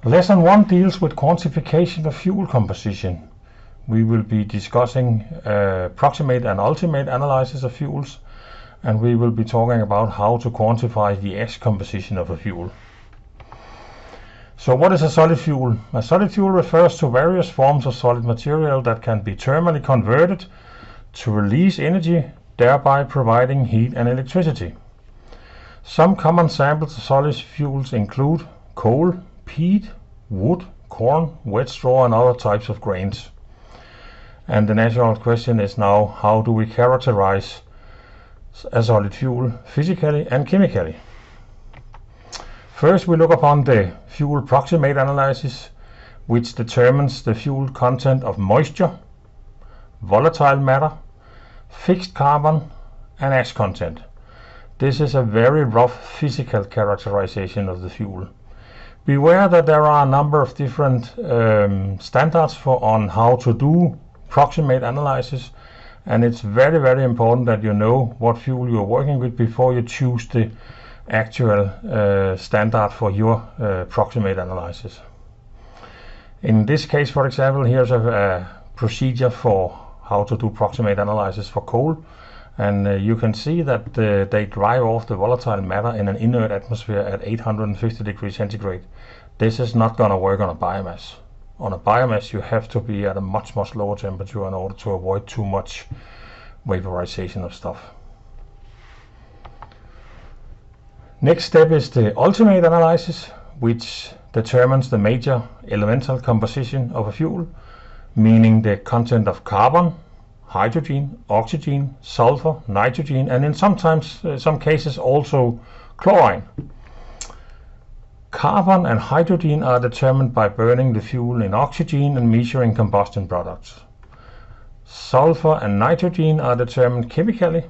Lesson 1 deals with quantification of fuel composition. We will be discussing approximate and ultimate analysis of fuels, and we will be talking about how to quantify the S composition of a fuel. So what is a solid fuel? A solid fuel refers to various forms of solid material that can be thermally converted to release energy, thereby providing heat and electricity. Some common samples of solid fuels include coal, peat, wood, corn, wet straw, and other types of grains. And the natural question is now, how do we characterize a solid fuel physically and chemically? First, we look upon the fuel approximate analysis, which determines the fuel content of moisture, volatile matter, fixed carbon, and ash content. This is a very rough physical characterization of the fuel. Beware that there are a number of different standards on how to do approximate analysis, and it's very, very important that you know what fuel you're working with before you choose the actual standard for your approximate analysis. In this case, for example, here's a procedure for how to do approximate analysis for coal, and you can see that they drive off the volatile matter in an inert atmosphere at 850 degrees centigrade. This is not going to work on a biomass. On a biomass, you have to be at a much lower temperature in order to avoid too much vaporization of stuff. Next step is the ultimate analysis, which determines the major elemental composition of a fuel, meaning the content of carbon, hydrogen, oxygen, sulfur, nitrogen, and in some cases also chlorine. Carbon and hydrogen are determined by burning the fuel in oxygen and measuring combustion products. Sulfur and nitrogen are determined chemically,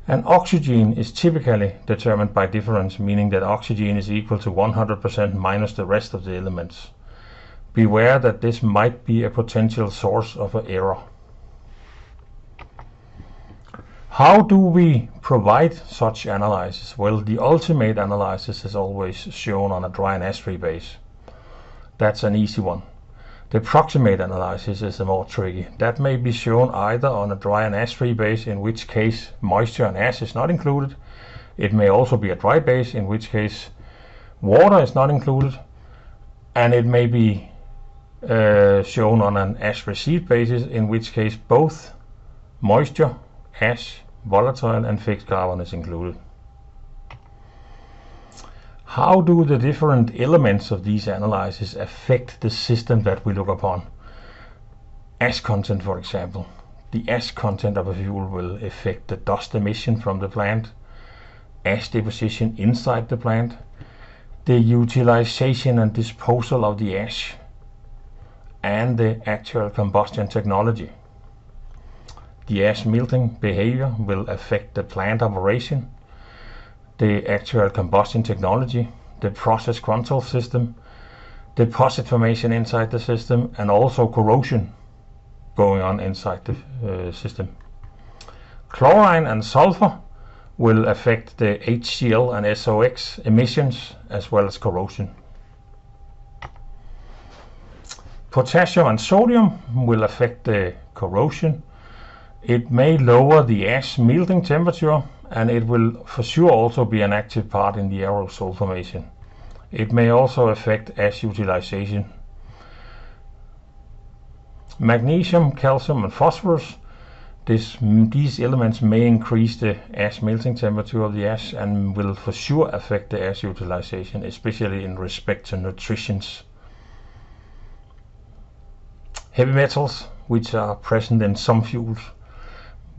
and oxygen is typically determined by difference, meaning that oxygen is equal to 100% minus the rest of the elements. Beware that this might be a potential source of an error. How do we provide such analysis? Well, the ultimate analysis is always shown on a dry and ash-free base. That's an easy one. The approximate analysis is the more tricky. That may be shown either on a dry and ash-free base, in which case moisture and ash is not included. It may also be a dry base, in which case water is not included. And it may be shown on an ash receipt basis, in which case both moisture, ash, volatile, and fixed carbon is included. How do the different elements of these analyses affect the system that we look upon? Ash content, for example. The ash content of a fuel will affect the dust emission from the plant, ash deposition inside the plant, the utilization and disposal of the ash, and the actual combustion technology. The ash melting behavior will affect the plant operation, the actual combustion technology, the process control system, deposit formation inside the system, and also corrosion going on inside the system. Chlorine and sulfur will affect the HCl and SOx emissions as well as corrosion. Potassium and sodium will affect the corrosion. It may lower the ash melting temperature, and it will for sure also be an active part in the aerosol formation. It may also affect ash utilization. Magnesium, calcium, and phosphorus, these elements may increase the ash melting temperature of the ash and will for sure affect the ash utilization, especially in respect to nutrition. Heavy metals, which are present in some fuels,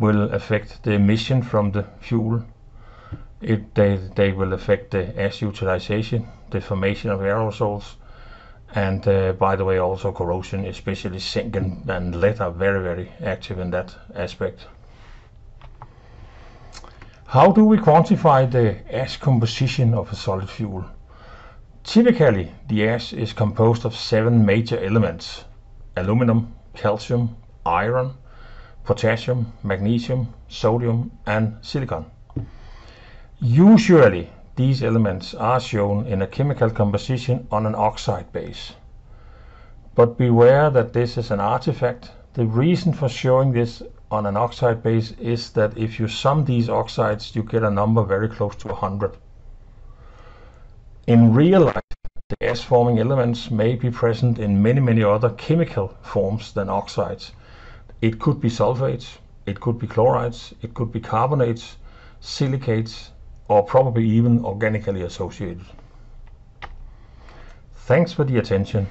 will affect the emission from the fuel. They will affect the ash utilization, the formation of aerosols, and by the way also corrosion, especially zinc and lead are very active in that aspect. How do we quantify the ash composition of a solid fuel? Typically, the ash is composed of 7 major elements: aluminum, calcium, iron, potassium, magnesium, sodium, and silicon. Usually these elements are shown in a chemical composition on an oxide base. But beware that this is an artifact. The reason for showing this on an oxide base is that if you sum these oxides, you get a number very close to 100. In real life, the gas-forming elements may be present in many other chemical forms than oxides. It could be sulfates, it could be chlorides, it could be carbonates, silicates, or probably even organically associated. Thanks for the attention.